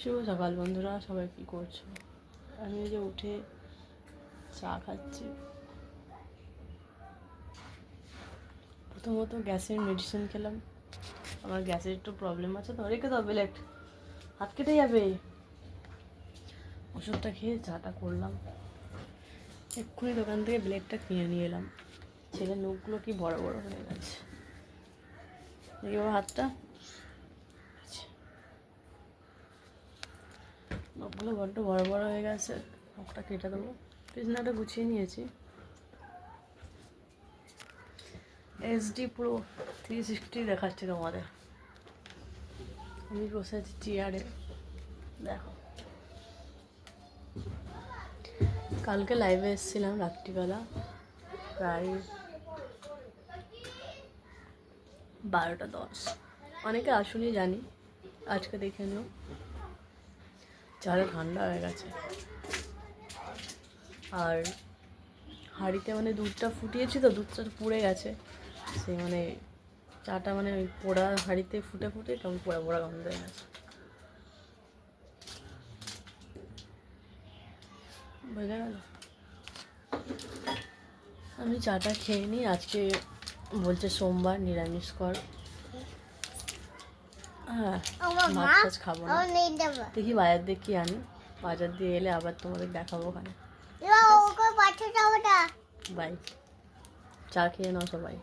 শুভ সকাল বন্ধুরা, সবাই কী করছো? আমি যে উঠে চা খাচ্ছি। প্রথমত গ্যাসের মেডিসিন খেলাম। আমার গ্যাসের একটু প্রবলেম আছে, তো রেখে দাও বেলেট, হাত কেটে যাবে। ওষুধটা খেয়ে চাটা করলাম। এক্ষুনি দোকান থেকে ব্লেডটা কিনে নিয়ে এলাম। ছেলের নখগুলো কি বড় বড় হয়ে গেছে। দেখি বাবা হাতটা, নখগুলো বড্ড বড় বড় হয়ে গেছে। নখটা কেটে দেবো। বিছানাটা গুছিয়ে নিয়েছি। HD Pro 360 দেখাচ্ছে তোমাদের। আমি বসে আছি চেয়ারে, দেখো। কালকে লাইভে এসেছিলাম রাত্রিবেলা, প্রায় 12টা 10। অনেকে আসলেই জানি, আজকে দেখে নিও। চাটা ঠান্ডা হয়ে গেছে, আর হাঁড়িতে মানে দুধটা ফুটিয়েছি, তো দুধটা পুড়ে গেছে। সেই মানে চাটা মানে ওই পোড়া হাঁড়িতে ফুটে ফুটে কেমন পোড়া পোড়া গন্ধ হয়ে গেছে, বোঝা গেল। আমি চাটা খেয়ে নিই। আজকে বলছে সোমবার, নিরামিষ কর। হ্যাঁ, মাছ টাছ খাবো না। দেখি বাজার দিয়ে কি আনি। বাজার দিয়ে এলে আবার তোমাদের দেখাবো ওখানে। বাই, চা খেয়ে নাও সবাই।